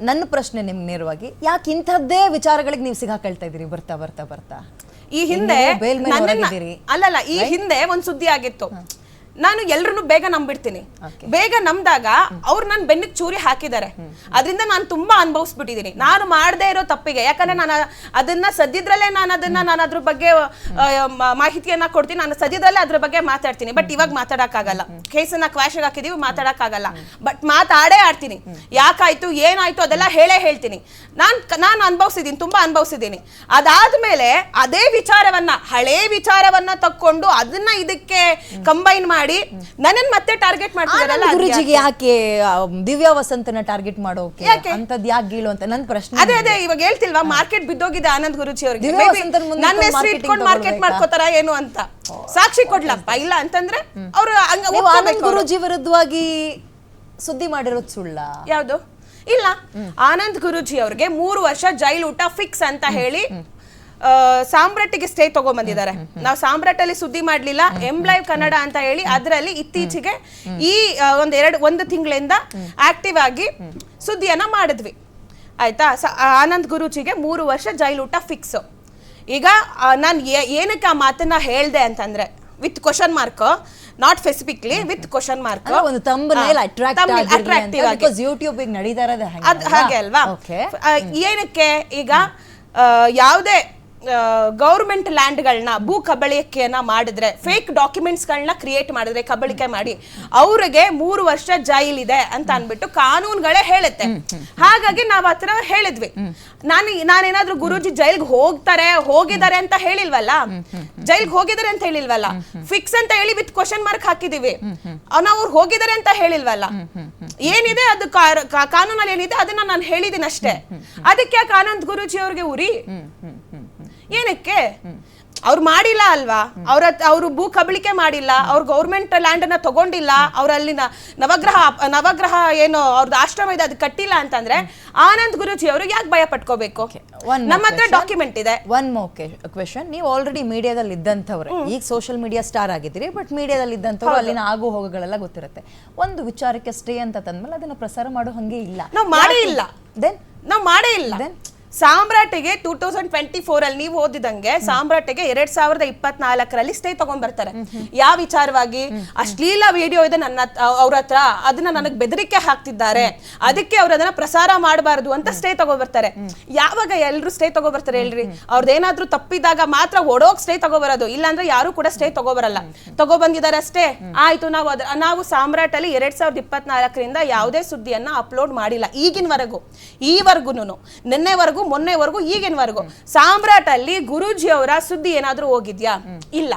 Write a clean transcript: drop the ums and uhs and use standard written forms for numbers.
ನನ್ನ ಪ್ರಶ್ನೆ ನಿಮ್ಗೆ ನೇರವಾಗಿ, ಯಾಕೆ ಇಂಥದ್ದೇ ವಿಚಾರಗಳಿಗೆ ನೀವು ಸಿಗಾಕೊಳ್ತಾ ಇದ್ದೀರಿ ಬರ್ತಾ ಬರ್ತಾ ಬರ್ತಾ? ಈ ಹಿಂದೆ ಅಲ್ಲಲ್ಲ, ಈ ಹಿಂದೆ ಒಂದ್ ಸುದ್ದಿ ಆಗಿತ್ತು. ನಾನು ಎಲ್ರನ್ನು ಬೇಗ ನಂಬಿಡ್ತೀನಿ. ಬೇಗ ನಂಬ್ದಾಗ ಅವ್ರು ನನ್ ಬೆನ್ನಿಗೆ ಚೂರಿ ಹಾಕಿದ್ದಾರೆ. ಅದರಿಂದ ನಾನು ತುಂಬಾ ಅನುಭವಿಸ್ಬಿಟ್ಟಿದ್ದೀನಿ. ನಾನು ಮಾಡದೇ ಇರೋ ತಪ್ಪಿಗೆ, ಯಾಕಂದ್ರೆ ನಾನು ಅದನ್ನ ಸದ್ಯದ್ರಲ್ಲೇ ನಾನು ಅದ್ರ ಬಗ್ಗೆ ಮಾಹಿತಿಯನ್ನ ಕೊಡ್ತೀನಿ. ನಾನು ಸದ್ಯದಲ್ಲೇ ಅದ್ರ ಬಗ್ಗೆ ಮಾತಾಡ್ತೀನಿ. ಬಟ್ ಇವಾಗ ಮಾತಾಡಕ್ಕಾಗಲ್ಲ. ಕೇಸನ್ನ ಕ್ವಾಶ್ ಹಾಕಿದೀವಿ, ಮಾತಾಡಕ್ಕಾಗಲ್ಲ. ಬಟ್ ಮಾತಾಡೇ ಆಡ್ತೀನಿ. ಯಾಕಾಯ್ತು ಏನಾಯ್ತು ಅದೆಲ್ಲ ಹೇಳ್ತೀನಿ. ನಾನು ಅನುಭವಿಸಿದೀನಿ, ತುಂಬಾ ಅನುಭವಿಸಿದ್ದೀನಿ. ಅದಾದ್ಮೇಲೆ ಅದೇ ವಿಚಾರವನ್ನ, ಹಳೇ ವಿಚಾರವನ್ನ ತಕ್ಕೊಂಡು ಅದನ್ನ ಇದಕ್ಕೆ ಕಂಬೈನ್ ಮಾಡಿ ನನ್ನನ್ನು ಮತ್ತೆ ಟಾರ್ಗೆಟ್ ಮಾಡ್ತಿದಾರಲ್ಲ. ಗುರುಜಿಗೆ ಯಾಕೆ ದಿವ್ಯಾ ವಸಂತನ ಟಾರ್ಗೆಟ್ ಮಾಡೋಕೆ ಅಂತದ್ ಯಾಕೆ ಗೀಳು ಅಂತ ನನ್ನ ಪ್ರಶ್ನೆ. ಅದೇ ಇವಾಗ ಹೇಳ್ತಿಲ್ವಾ, ಮಾರ್ಕೆಟ್ ಬಿದ್ದೋಗಿದೆ ಆನಂದ್ ಗುರುಜಿ ಅವ್ರಿಗೆ. ನನ್ನ ಹೆಸರು ಇಟ್ಕೊಂಡು ಮಾರ್ಕೆಟ್ ಮಾಡ್ಕೋತಾರ ಏನು ಅಂತ ಸಾಕ್ಷಿ ಕೊಡ್ಲಪ್ಪ. ಇಲ್ಲ ಅಂತಂದ್ರೆ ಅವರು ಆನಂದ್ ಗುರುಜಿ ವಿರುದ್ಧವಾಗಿ ಸುದ್ದಿ ಮಾಡಿರೋದು ಸುಳ್ಳ? ಯಾವ್ದು ಇಲ್ಲ. ಆನಂದ್ ಗುರುಜಿ ಅವ್ರಿಗೆ 3 ವರ್ಷ ಜೈಲು ಊಟ ಫಿಕ್ಸ್ ಅಂತ ಹೇಳಿ ಸಾಮ್ರಾಟಿಗೆ ಸ್ಟೇ ತಗೊಂಡ್ಬಂದಿದ್ದಾರೆ. ನಾವು ಸಾಮ್ರಾಟ್ ಅಲ್ಲಿ ಸುದ್ದಿ ಮಾಡ್ಲಿಲ್ಲ, ಎಂಲೈವ್ ಕನ್ನಡ ಅಂತ ಹೇಳಿ ಅದರಲ್ಲಿ ಇತ್ತೀಚೆಗೆ ಈ ಒಂದು ತಿಂಗಳಿಂದ ಆಕ್ಟಿವ್ ಆಗಿ ಸುದ್ದಿಯನ್ನ ಮಾಡಿದ್ವಿ. ಆಯ್ತಾ? ಆನಂದ್ ಗುರೂಜಿಗೆ 3 ವರ್ಷ ಜೈಲು ಊಟ ಫಿಕ್ಸ್. ಈಗ ನಾನು ಏನಕ್ಕೆ ಆ ಮಾತನ್ನ ಹೇಳ್ದೆ ಅಂತಂದ್ರೆ, with question mark, not specifically, with question mark. ಒಂದು ಥಂಬ್ನೇಲ್ ಅಟ್ರಾಕ್ಟಿವ್ ಆಗಿ ಯೂಟ್ಯೂಬ್ ಗೆ ನಡೀತಾ ಇರೋದು ಹಾಗೆ ಅಲ್ವಾ? ಏನಕ್ಕೆ ಈಗ ಯಾವುದೇ ಗೌರ್ಮೆಂಟ್ ಲ್ಯಾಂಡ್ಗಳನ್ನ ಭೂ ಕಬಳಿಕೆಯನ್ನ ಮಾಡಿದ್ರೆ, ಫೇಕ್ ಡಾಕ್ಯುಮೆಂಟ್ಸ್ಗಳನ್ನ ಕ್ರಿಯೇಟ್ ಮಾಡಿದ್ರೆ, ಕಬಳಿಕೆ ಮಾಡಿ ಅವ್ರಿಗೆ 3 ವರ್ಷ ಜೈಲಿದೆ ಅಂತ ಅನ್ಬಿಟ್ಟು ಕಾನೂನುಗಳೇ ಹೇಳುತ್ತೆ. ಹಾಗಾಗಿ ನಾವ್ ಆತರ ಹೇಳಿದ್ವಿ. ನಾನೇನಾದ್ರೂ ಗುರೂಜಿ ಜೈಲ್ಗೆ ಹೋಗಿದ್ದಾರೆ ಅಂತ ಹೇಳಿಲ್ವಲ್ಲ, ಜೈಲ್ಗೆ ಹೋಗಿದ್ದಾರೆ ಅಂತ ಹೇಳಿಲ್ವಲ್ಲ, ಫಿಕ್ಸ್ ಅಂತ ಹೇಳಿ ವಿತ್ ಕ್ವಶನ್ ಮಾರ್ಕ್ ಹಾಕಿದೀವಿ. ನಾವು ಅವ್ರು ಹೋಗಿದ್ದಾರೆ ಅಂತ ಹೇಳಿಲ್ವಲ್ಲ. ಏನಿದೆ ಅದು ಕಾನೂನಲ್ಲಿ ಏನಿದೆ ಅದನ್ನ ನಾನು ಹೇಳಿದೀನಿ ಅಷ್ಟೇ. ಅದಕ್ಕೆ ಆನಂದ್ ಗುರೂಜಿ ಅವ್ರಿಗೆ ಉರಿ ಏನಕ್ಕೆ? ಅವ್ರು ಮಾಡಿಲ್ಲ ಅಲ್ವಾ? ಅವರು ಭೂ ಕಬಳಿಕೆ ಮಾಡಿಲ್ಲ, ಅವ್ರು ಗೌರ್ಮೆಂಟ್ ಲ್ಯಾಂಡ್ ಅನ್ನ ತಗೊಂಡಿಲ್ಲ, ಅವ್ರ ಅಲ್ಲಿನ ನವಗ್ರಹ ಏನು ಅವ್ರದ್ದು ಆಶ್ರಮ ಇದೆ ಅದು ಕಟ್ಟಿಲ್ಲ ಅಂತಂದ್ರೆ ಆನಂದ್ ಗುರೂಜಿ ಅವರು ಯಾಕೆ ಭಯ ಪಟ್ಕೋಬೇಕು? ನಮ್ಮ ಹತ್ರ ಡಾಕ್ಯುಮೆಂಟ್ ಇದೆ. One more question. ನೀವು ಆಲ್ರೆಡಿ ಮೀಡಿಯಾದಲ್ಲಿ ಇದ್ದಂಥವ್ರೆ, ಈಗ ಸೋಷಿಯಲ್ ಮೀಡಿಯಾ ಸ್ಟಾರ್ ಆಗಿದ್ದೀರಿ, ಬಟ್ ಮೀಡಿಯಾದಲ್ಲಿ ಇದ್ದಂಥವ್ರು ಅಲ್ಲಿನ ಆಗು ಹೋಗುಗಳೆಲ್ಲ ಗೊತ್ತಿರುತ್ತೆ. ಒಂದು ವಿಚಾರಕ್ಕೆ ಸ್ಟೇ ಅಂತ ತಂದ್ಮೇಲೆ ಅದನ್ನ ಪ್ರಸಾರ ಮಾಡೋ ಹಂಗೆ ಇಲ್ಲ. ನಾವು ಮಾಡೇ ಇಲ್ಲ. ಸಾಮ್ರಾಟಿಗೆ 2024 ಅಲ್ಲಿ ನೀವು ಓದಿದಂಗೆ ಸಾಮ್ರಾಟಿಗೆ 2024ರಲ್ಲಿ ಸ್ಟೇ ತಗೊಂಡ್ ಬರ್ತಾರೆ. ಯಾವ ವಿಚಾರವಾಗಿ? ಅಶ್ಲೀಲ ವಿಡಿಯೋ ಇದೆ ಅವ್ರ ಹತ್ರ, ಅದನ್ನ ನನಗೆ ಬೆದರಿಕೆ ಹಾಕ್ತಿದ್ದಾರೆ, ಅದಕ್ಕೆ ಅವ್ರು ಅದನ್ನ ಪ್ರಸಾರ ಮಾಡಬಾರ್ದು ಅಂತ ಸ್ಟೇ ತಗೊಂಡ್ಬರ್ತಾರೆ. ಯಾವಾಗ ಎಲ್ರು ಸ್ಟೇ ತಗೋಬರ್ತಾರೆ ಹೇಳ್ರಿ? ಅವ್ರದ್ದೇನಾದ್ರೂ ತಪ್ಪಿದಾಗ ಮಾತ್ರ ಓಡೋಗ್ ಸ್ಟೇ ತಗೋಬರೋದು, ಇಲ್ಲಾಂದ್ರೆ ಯಾರು ಕೂಡ ಸ್ಟೇ ತಗೋಬರಲ್ಲ. ತಗೋಬಂದಿದ್ದಾರೆ ಅಷ್ಟೇ, ಆಯ್ತು. ನಾವು ಸಾಮ್ರಾಟ್ ಅಲ್ಲಿ 2024ರಿಂದ ಯಾವುದೇ ಸುದ್ದಿಯನ್ನ ಅಪ್ಲೋಡ್ ಮಾಡಿಲ್ಲ ಈವರೆಗೂನು, ಮೊನ್ನೆವರೆಗೂ ಈಗಿನವರೆಗೂ. ಸಾಮ್ರಾಟ್ ಅಲ್ಲಿ ಗುರೂಜಿ ಅವರ ಸುದ್ದಿ ಏನಾದ್ರೂ ಹೋಗಿದ್ಯಾ? ಇಲ್ಲ.